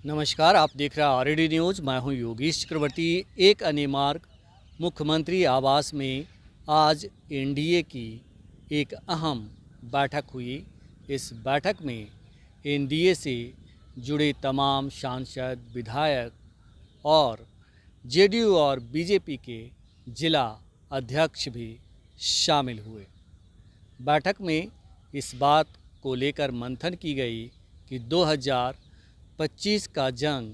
नमस्कार, आप देख रहे हैं आरडी न्यूज़। मैं हूं योगेश चक्रवर्ती। एक अन्य मार्ग मुख्यमंत्री आवास में आज एनडीए की एक अहम बैठक हुई। इस बैठक में एनडीए से जुड़े तमाम सांसद, विधायक और जेडीयू और बीजेपी के जिला अध्यक्ष भी शामिल हुए। बैठक में इस बात को लेकर मंथन की गई कि 2025 का जंग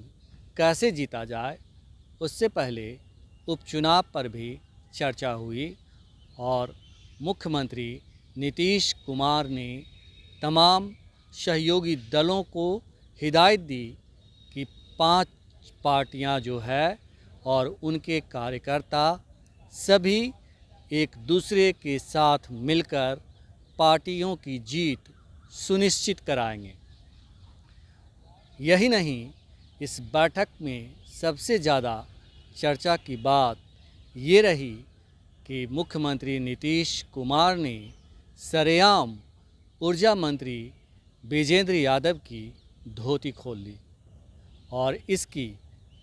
कैसे जीता जाए। उससे पहले उपचुनाव पर भी चर्चा हुई और मुख्यमंत्री नीतीश कुमार ने तमाम सहयोगी दलों को हिदायत दी कि 5 पार्टियां जो है और उनके कार्यकर्ता सभी एक दूसरे के साथ मिलकर पार्टियों की जीत सुनिश्चित कराएंगे। यही नहीं, इस बैठक में सबसे ज़्यादा चर्चा की बात ये रही कि मुख्यमंत्री नीतीश कुमार ने सरेआम ऊर्जा मंत्री विजेंद्र यादव की धोती खोल ली और इसकी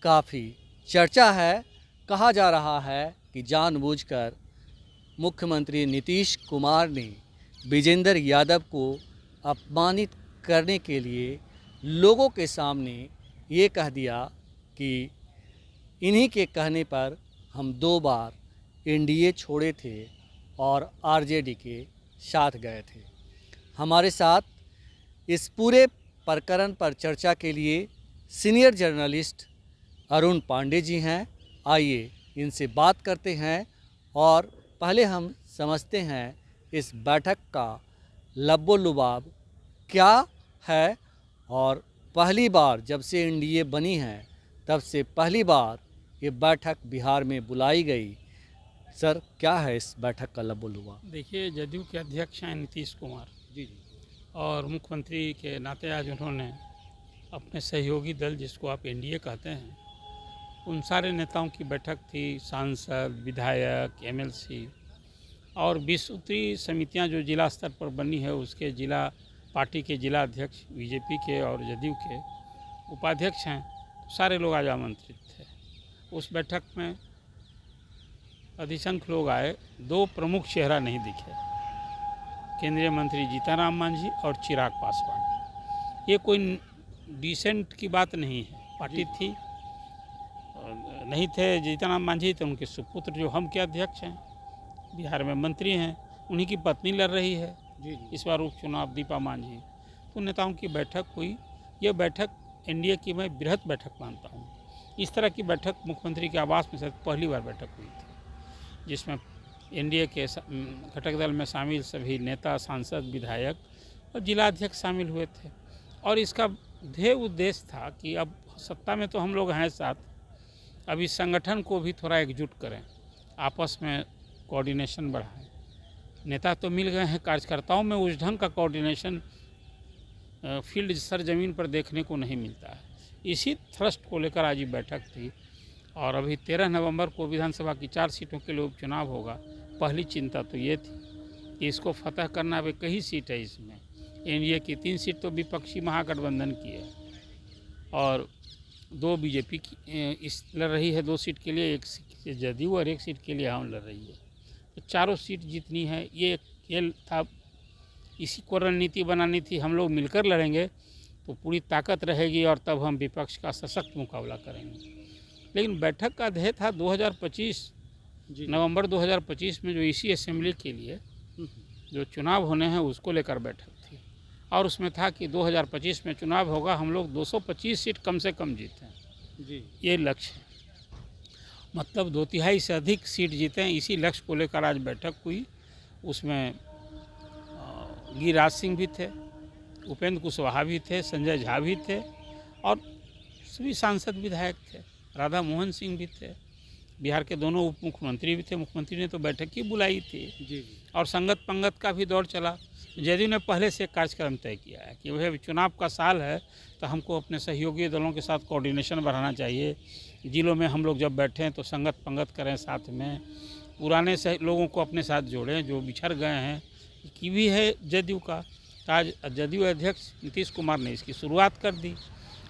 काफ़ी चर्चा है। कहा जा रहा है कि जानबूझकर मुख्यमंत्री नीतीश कुमार ने विजेंद्र यादव को अपमानित करने के लिए लोगों के सामने ये कह दिया कि इन्हीं के कहने पर हम 2 बार एनडीए छोड़े थे और आरजेडी के साथ गए थे। हमारे साथ इस पूरे प्रकरण पर चर्चा के लिए सीनियर जर्नलिस्ट अरुण पांडे जी हैं। आइए इनसे बात करते हैं और पहले हम समझते हैं इस बैठक का लब्बो-लुबाब क्या है। और पहली बार जब से एनडीए बनी है तब से पहली बार ये बैठक बिहार में बुलाई गई। सर, क्या है इस बैठक का लब्बो-लुबाब? देखिए, जदयू के अध्यक्ष हैं नीतीश कुमार जी और मुख्यमंत्री के नाते आज उन्होंने अपने सहयोगी दल, जिसको आप एनडीए कहते हैं, उन सारे नेताओं की बैठक थी। सांसद, विधायक, एमएलसी और 20 सूत्री समितियां जो जिला स्तर पर बनी है, उसके जिला पार्टी के जिला अध्यक्ष बीजेपी के और जदयू के उपाध्यक्ष हैं, तो सारे लोग आज आमंत्रित थे। उस बैठक में अधिसंख्य लोग आए। 2 प्रमुख चेहरा नहीं दिखे, केंद्रीय मंत्री जीतनराम मांझी और चिराग पासवान। ये कोई डिसेंट की बात नहीं है। पार्टी थी, नहीं थे जीतनराम मांझी तो उनके सुपुत्र जो हम के अध्यक्ष हैं, बिहार में मंत्री हैं, उन्हीं की पत्नी लड़ रही है इस बार उपचुनाव, दीपा मांझी। तो नेताओं की बैठक हुई। यह बैठक एनडीए की मैं बृहत बैठक मानता हूँ। इस तरह की बैठक मुख्यमंत्री के आवास में शायद पहली बार बैठक हुई थी, जिसमें एनडीए के घटक दल में शामिल सभी नेता, सांसद, विधायक और जिला अध्यक्ष शामिल हुए थे। और इसका ध्येय उद्देश्य था कि अब सत्ता में तो हम लोग हैं साथ, अब इस संगठन को भी थोड़ा एकजुट करें, आपस में कोऑर्डिनेशन बढ़ाएं। नेता तो मिल गए हैं, कार्यकर्ताओं में उस ढंग का कोऑर्डिनेशन फील्ड सरजमीन पर देखने को नहीं मिलता है। इसी थ्रस्ट को लेकर आज ये बैठक थी। और अभी 13 नवंबर को विधानसभा की 4 सीटों के लिए उपचुनाव होगा। पहली चिंता तो ये थी कि इसको फतह करना। अब कई सीट है इसमें, एनडीए की 3 सीट तो विपक्षी महागठबंधन की है और 2 बीजेपी की इस लड़ रही है 2 सीट के लिए, 1 सीट जदयू और 1 सीट के लिए हम लड़ रही है। तो चारों सीट जीतनी है, ये खेल था। इसी को रणनीति बनानी थी। हम लोग मिलकर लड़ेंगे तो पूरी ताकत रहेगी और तब हम विपक्ष का सशक्त मुकाबला करेंगे। लेकिन बैठक का ध्येय था 2025 नवंबर 2025 में जो इसी असेंबली के लिए जो चुनाव होने हैं उसको लेकर बैठक थी। और उसमें था कि 2025 में चुनाव होगा, हम लोग 225 सीट कम से कम जीतें, ये लक्ष्य है। मतलब 2/3 से अधिक सीट जीतें, इसी लक्ष्य को लेकर आज बैठक हुई। उसमें गिरिराज सिंह भी थे, उपेंद्र कुशवाहा भी थे, संजय झा भी थे और सभी सांसद विधायक थे। राधा मोहन सिंह भी थे, बिहार के दोनों उप मुख्यमंत्री भी थे। मुख्यमंत्री ने तो बैठक ही बुलाई थी और संगत पंगत का भी दौर चला। जदयू ने पहले से एक कार्यक्रम तय किया है कि वह चुनाव का साल है तो हमको अपने सहयोगी दलों के साथ कोऑर्डिनेशन बढ़ाना चाहिए। जिलों में हम लोग जब बैठें तो संगत पंगत करें, साथ में पुराने लोगों को अपने साथ जोड़ें जो बिछड़ गए हैं। की भी है जदयू का। आज जदयू अध्यक्ष नीतीश कुमार ने इसकी शुरुआत कर दी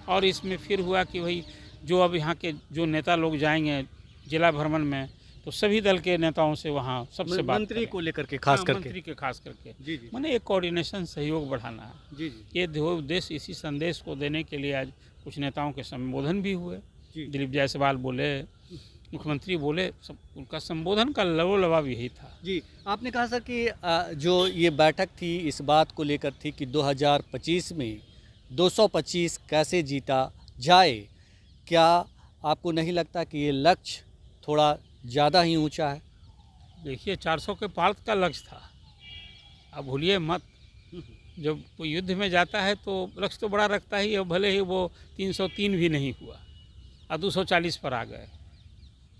और इसमें फिर हुआ कि भाई जो अब यहाँ के जो नेता लोग जाएंगे जिला भ्रमण में, तो सभी दल के नेताओं से वहाँ सबसे बात मंत्री करें। को लेकर के खास हाँ, करके। मंत्री के खास करके जी जी मैंने एक कोऑर्डिनेशन सहयोग बढ़ाना है। जी जी ये दो उद्देश्य, इसी संदेश को देने के लिए आज कुछ नेताओं के संबोधन भी हुए। जी दिलीप जायसवाल बोले, मुख्यमंत्री बोले, सब उनका संबोधन का लबोलबाब यही था। जी। आपने कहा सर कि जो ये बैठक थी इस बात को लेकर थी कि 2025 में 225 कैसे जीता जाए। क्या आपको नहीं लगता कि ये लक्ष्य थोड़ा ज़्यादा ही ऊंचा है? देखिए 400 के पार का लक्ष्य था, अब भूलिए मत। जब कोई युद्ध में जाता है तो लक्ष्य तो बड़ा रखता ही है, भले ही वो 303 भी नहीं हुआ और 240 पर आ गए।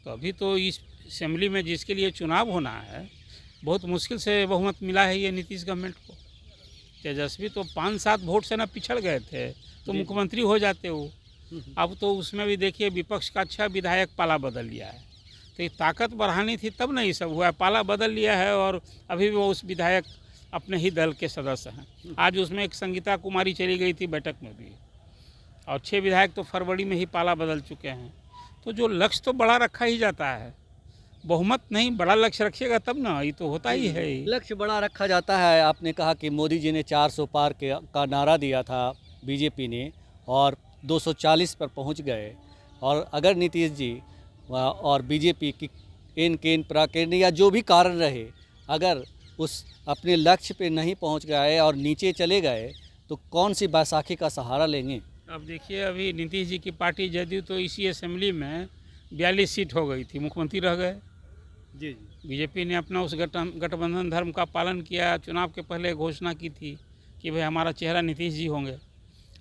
तो अभी तो इस असेंबली में जिसके लिए चुनाव होना है, बहुत मुश्किल से बहुमत मिला है ये नीतीश गवर्नमेंट को। तेजस्वी तो 5-7 वोट से ना पिछड़ गए थे तो जी। मुख्यमंत्री हो जाते वो। अब तो उसमें भी देखिए विपक्ष का अच्छा विधायक पाला बदल लिया है, तो ये ताकत बढ़ानी थी तब नहीं सब हुआ। पाला बदल लिया है और अभी भी वो उस विधायक अपने ही दल के सदस्य हैं। आज उसमें एक संगीता कुमारी चली गई थी बैठक में भी, और 6 विधायक तो फरवरी में ही पाला बदल चुके हैं। तो जो लक्ष्य तो बड़ा रखा ही जाता है, बहुमत नहीं बड़ा लक्ष्य रखिएगा तब ना, ये तो होता ही है ही। लक्ष्य बड़ा रखा जाता है। आपने कहा कि मोदी जी ने 400 पार का नारा दिया था बीजेपी ने, और 240 पर पहुंच गए। और अगर नीतीश जी और बीजेपी की केन प्राकेन या जो भी कारण रहे, अगर उस अपने लक्ष्य पे नहीं पहुंच गए और नीचे चले गए तो कौन सी बैसाखी का सहारा लेंगे? अब देखिए अभी नीतीश जी की पार्टी जदयू तो इसी असेंबली में 42 सीट हो गई थी, मुख्यमंत्री रह गए। जी बीजेपी ने अपना उस गठबंधन धर्म का पालन किया। चुनाव के पहले घोषणा की थी कि भाई हमारा चेहरा नीतीश जी होंगे।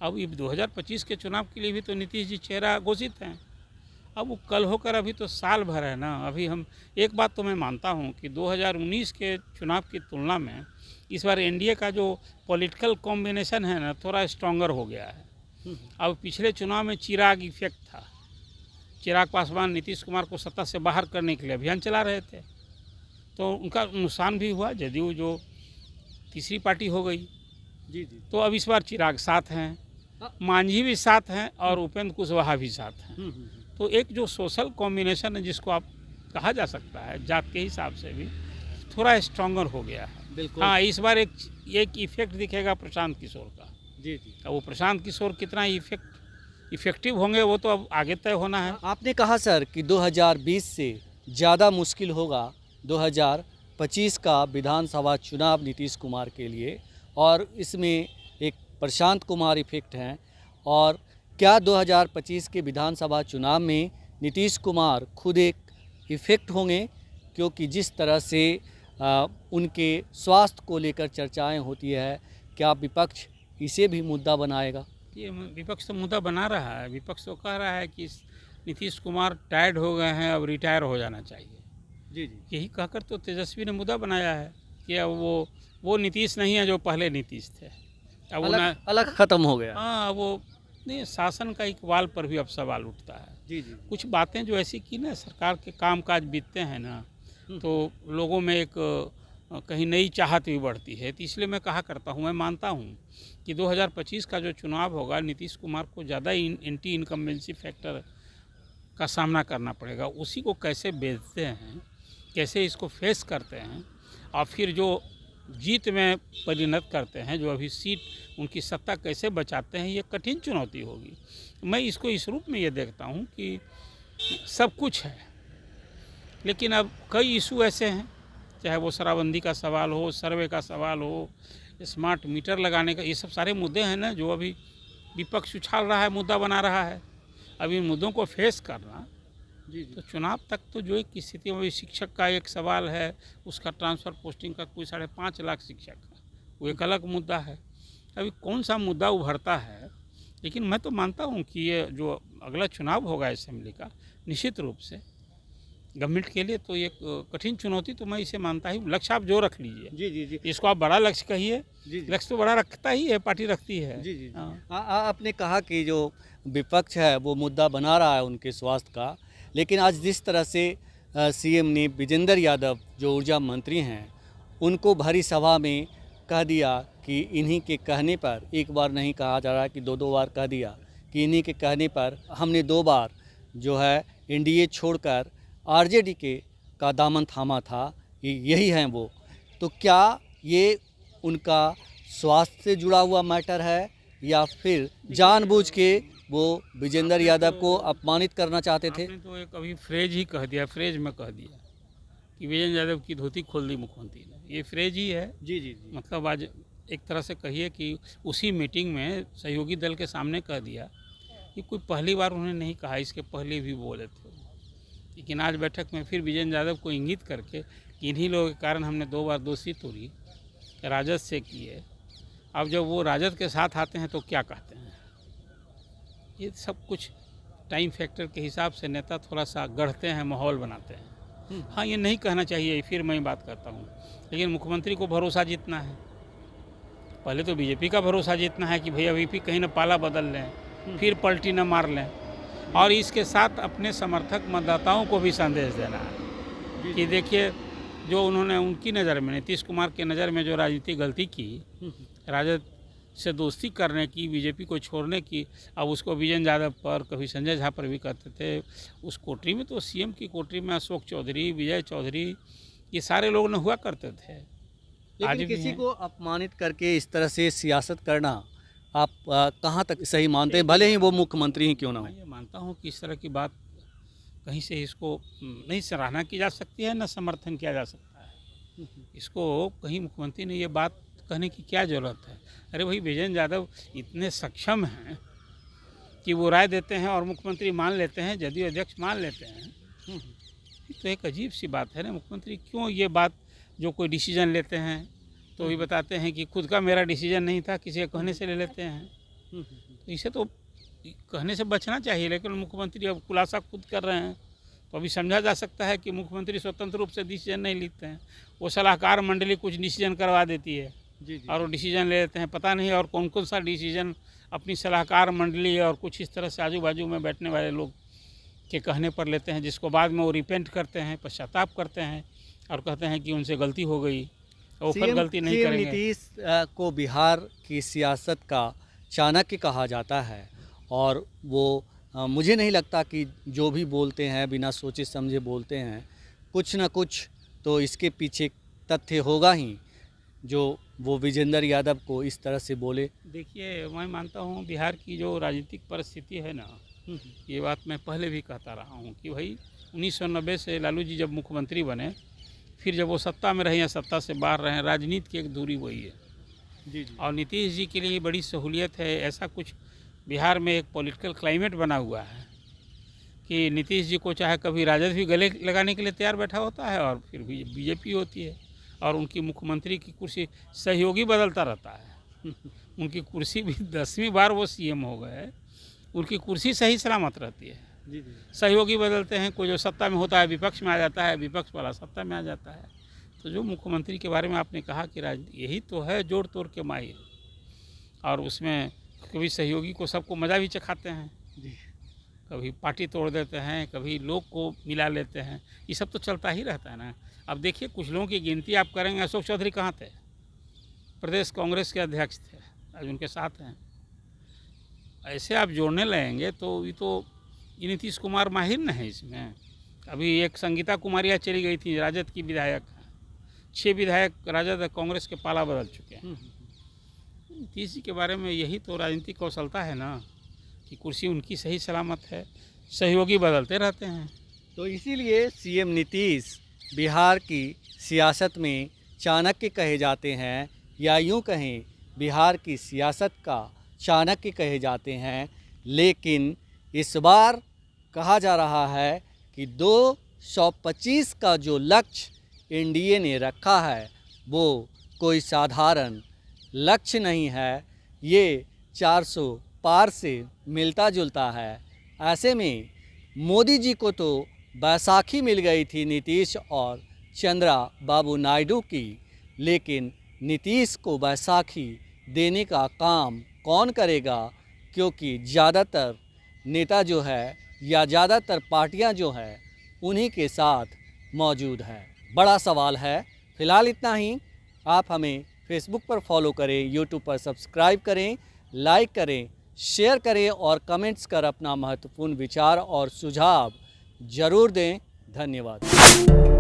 अब ये 2025 के चुनाव के लिए भी तो नीतीश जी चेहरा घोषित हैं। अब वो कल होकर अभी तो साल भर है ना। अभी हम एक बात तो मैं मानता हूँ कि 2019 के चुनाव की तुलना में इस बार एनडीए का जो पॉलिटिकल कॉम्बिनेशन है ना, थोड़ा स्ट्रॉन्गर हो गया है। अब पिछले चुनाव में चिराग इफेक्ट था। चिराग पासवान नीतीश कुमार को सत्ता से बाहर करने के लिए अभियान चला रहे थे, तो उनका नुकसान भी हुआ। जदयू जो तीसरी पार्टी हो गई, जी जी तो अब इस बार चिराग साथ हैं, मांझी भी साथ हैं और उपेंद्र कुशवाहा भी साथ हैं। तो एक जो सोशल कॉम्बिनेशन है जिसको आप कहा जा सकता है जात के हिसाब से भी थोड़ा स्ट्रॉन्गर हो गया है। बिल्कुल। हाँ, इस बार एक इफेक्ट दिखेगा प्रशांत किशोर का। जी जी अब वो प्रशांत किशोर कितना इफेक्टिव होंगे वो तो अब आगे तय होना है। आपने कहा सर कि 2020 से ज़्यादा मुश्किल होगा 2025 का विधानसभा चुनाव नीतीश कुमार के लिए, और इसमें एक प्रशांत कुमार इफेक्ट है। और क्या 2025 के विधानसभा चुनाव में नीतीश कुमार खुद एक इफेक्ट होंगे? क्योंकि जिस तरह से उनके स्वास्थ्य को लेकर चर्चाएं होती है, क्या विपक्ष इसे भी मुद्दा बनाएगा? ये विपक्ष तो मुद्दा बना रहा है। विपक्ष तो कह रहा है कि नीतीश कुमार टायर्ड हो गए हैं, अब रिटायर हो जाना चाहिए। जी जी यही कहकर तो तेजस्वी ने मुद्दा बनाया है कि अब वो नीतीश नहीं है जो पहले नीतीश थे। अब अलग ख़त्म हो गया। हाँ, वो नहीं, शासन का इकबाल पर भी अब सवाल उठता है। जी जी कुछ बातें जो ऐसी की ना, सरकार के कामकाज बीतते हैं ना, तो लोगों में एक कहीं नई चाहत भी बढ़ती है। तो इसलिए मैं कहा करता हूँ, मैं मानता हूँ कि 2025 का जो चुनाव होगा नीतीश कुमार को ज़्यादा एंटी इनकम्बेंसी फैक्टर का सामना करना पड़ेगा। उसी को कैसे बेचते हैं, कैसे इसको फेस करते हैं और फिर जो जीत में परिणत करते हैं, जो अभी सीट उनकी सत्ता कैसे बचाते हैं, ये कठिन चुनौती होगी। मैं इसको इस रूप में ये देखता हूँ कि सब कुछ है, लेकिन अब कई इशू ऐसे हैं, चाहे वो शराबबंदी का सवाल हो, सर्वे का सवाल हो, स्मार्ट मीटर लगाने का, ये सब सारे मुद्दे हैं ना जो अभी विपक्ष उछाल रहा है, मुद्दा बना रहा है। अब इन मुद्दों को फेस करना जी तो चुनाव तक तो जो एक स्थिति में शिक्षक का एक सवाल है, उसका ट्रांसफ़र पोस्टिंग का कोई 5.5 लाख शिक्षक है, वो एक अलग मुद्दा है। अभी कौन सा मुद्दा उभरता है, लेकिन मैं तो मानता हूँ कि ये जो अगला चुनाव होगा असेंबली का, निश्चित रूप से गवर्नमेंट के लिए तो एक कठिन चुनौती तो मैं इसे मानता ही। लक्ष्य आप जो रख लीजिए, जी जी जी इसको आप बड़ा लक्ष्य कहिए, जी जी लक्ष्य तो बड़ा रखता ही है, पार्टी रखती है। जी जी हाँ। आपने कहा कि जो विपक्ष है वो मुद्दा बना रहा है उनके स्वास्थ्य का, लेकिन आज जिस तरह से सीएम ने विजेंद्र यादव जो ऊर्जा मंत्री हैं उनको भरी सभा में कह दिया कि इन्हीं के कहने पर, एक बार नहीं कहा जा रहा कि 2-2 बार कह दिया कि इन्हीं के कहने पर हमने 2 बार जो है एनडीए छोड़कर आरजेडी का दामन थामा था, यही हैं वो। तो क्या ये उनका स्वास्थ्य से जुड़ा हुआ मैटर है या फिर जानबूझ के वो विजेंद्र यादव को अपमानित करना चाहते थे? आपने तो एक अभी फ्रेज ही कह दिया, फ्रेज में कह दिया कि विजेंद्र यादव की धोती खोल दी मुख्यमंत्री ने। ये फ्रेज ही है। जी जी जी। मतलब आज एक तरह से कहिए कि उसी मीटिंग में सहयोगी दल के सामने कह दिया कि कोई पहली बार उन्होंने नहीं कहा, इसके पहले भी बोले थे। लेकिन आज बैठक में फिर विजेंद्र यादव को इंगित करके कि इन्हीं लोगों के कारण हमने 2 बार दोषी तोड़ी, राजद से किए। अब जब वो राजद के साथ आते हैं तो क्या कहते हैं? ये सब कुछ टाइम फैक्टर के हिसाब से नेता थोड़ा सा गढ़ते हैं, माहौल बनाते हैं। हाँ, ये नहीं कहना चाहिए, फिर मैं बात करता हूँ, लेकिन मुख्यमंत्री को भरोसा जीतना है। पहले तो बीजेपी का भरोसा जीतना है कि भैया वीपी कहीं ना पाला बदल लें, फिर पलटी न मार लें, और इसके साथ अपने समर्थक मतदाताओं को भी संदेश देना है कि देखिए, जो उन्होंने उनकी नज़र में, नीतीश कुमार के नज़र में जो राजनीतिक गलती की, राजद से दोस्ती करने की, बीजेपी को छोड़ने की, अब उसको विजेंद्र यादव पर, कभी संजय झा पर भी करते थे। उस कोटरी में तो सीएम की कोटरी में अशोक चौधरी, विजय चौधरी, ये सारे लोग न हुआ करते थे। आज लेकिन भी किसी हैं। को अपमानित करके इस तरह से सियासत करना आप कहाँ तक सही मानते हैं, भले ही वो मुख्यमंत्री ही क्यों ना हो? मैं ये मानता हूँ कि इस तरह की बात कहीं से इसको नहीं सराहना की जा सकती है, न समर्थन किया जा सकता है। इसको कहीं मुख्यमंत्री ने ये बात कहने की क्या ज़रूरत है? अरे भाई, विजेंद्र यादव इतने सक्षम हैं कि वो राय देते हैं और मुख्यमंत्री मान लेते हैं, जदयू अध्यक्ष मान लेते हैं। ये तो एक अजीब सी बात है ना। मुख्यमंत्री क्यों ये बात, जो कोई डिसीजन लेते हैं तो भी बताते हैं कि खुद का मेरा डिसीजन नहीं था, किसी के कहने से ले लेते हैं। तो इसे तो कहने से बचना चाहिए, लेकिन मुख्यमंत्री अब खुलासा खुद कर रहे हैं, तो अभी समझा जा सकता है कि मुख्यमंत्री स्वतंत्र रूप से डिसीजन नहीं लेते हैं। वो सलाहकार मंडली कुछ डिसीजन करवा देती है जी जी। और वो डिसीजन ले लेते हैं। पता नहीं और कौन कौन सा डिसीजन अपनी सलाहकार मंडली और कुछ इस तरह से आजू बाजू में बैठने वाले लोग के कहने पर लेते हैं, जिसको बाद में वो रिपेंट करते हैं, पश्चाताप करते हैं और कहते हैं कि उनसे गलती हो गई, वो फिर गलती नहीं सीएम करेंगे। नीतीश को बिहार की सियासत का चाणक्य कहा जाता है, और वो मुझे नहीं लगता कि जो भी बोलते हैं बिना सोचे समझे बोलते हैं। कुछ ना कुछ तो इसके पीछे तथ्य होगा ही, जो वो विजेंद्र यादव को इस तरह से बोले। देखिए, मैं मानता हूँ बिहार की जो राजनीतिक परिस्थिति है ना, ये बात मैं पहले भी कहता रहा हूँ कि भाई 1990 से लालू जी जब मुख्यमंत्री बने, फिर जब वो सत्ता में रहे या सत्ता से बाहर रहे, राजनीति की एक दूरी वही है। जी जी। और नीतीश जी के लिए बड़ी सहूलियत है। ऐसा कुछ बिहार में एक पॉलिटिकल क्लाइमेट बना हुआ है कि नीतीश जी को चाहे कभी राजद भी गले लगाने के लिए तैयार बैठा होता है और फिर भी बीजेपी होती है, और उनकी मुख्यमंत्री की कुर्सी सहयोगी बदलता रहता है। उनकी कुर्सी भी 10वीं बार वो सीएम हो गए, उनकी कुर्सी सही सलामत रहती है। जी जी। सहयोगी बदलते हैं, कोई जो सत्ता में होता है विपक्ष में आ जाता है, विपक्ष वाला सत्ता में आ जाता है। तो जो मुख्यमंत्री के बारे में आपने कहा कि यही तो है जोड़ तोड़ के माहिर, और उसमें कभी सहयोगी को सबको मज़ा भी चखाते हैं, जी। कभी पार्टी तोड़ देते हैं, कभी लोग को मिला लेते हैं। ये सब तो चलता ही रहता है ना। अब देखिए, कुछ लोगों की गिनती आप करेंगे, अशोक चौधरी कहाँ थे? प्रदेश कांग्रेस के अध्यक्ष थे, आज उनके साथ हैं। ऐसे आप जोड़ने लगेंगे तो ये नीतीश कुमार माहिर न है इसमें। अभी एक संगीता कुमारिया चली गई थी, राजद की विधायक, 6 विधायक राजद कांग्रेस के पाला बदल चुके हैं। नीतीश जी के बारे में यही तो राजनीतिक कौशलता है ना, कि कुर्सी उनकी सही सलामत है, सहयोगी बदलते रहते हैं। तो इसीलिए सीएम नीतीश बिहार की सियासत में चाणक्य कहे जाते हैं, या यूं कहें बिहार की सियासत का चाणक्य कहे जाते हैं। लेकिन इस बार कहा जा रहा है कि 225 का जो लक्ष्य एनडीए ने रखा है वो कोई साधारण लक्ष्य नहीं है, ये 400 पार से मिलता जुलता है। ऐसे में मोदी जी को तो बैसाखी मिल गई थी नीतीश और चंद्रा बाबू नायडू की, लेकिन नीतीश को बैसाखी देने का काम कौन करेगा? क्योंकि ज़्यादातर नेता जो है या ज़्यादातर पार्टियां जो है उन्हीं के साथ मौजूद है। बड़ा सवाल है। फ़िलहाल इतना ही। आप हमें फेसबुक पर फॉलो करें, यूट्यूब पर सब्सक्राइब करें, लाइक करें, शेयर करें और कमेंट्स कर अपना महत्वपूर्ण विचार और सुझाव जरूर दें। धन्यवाद।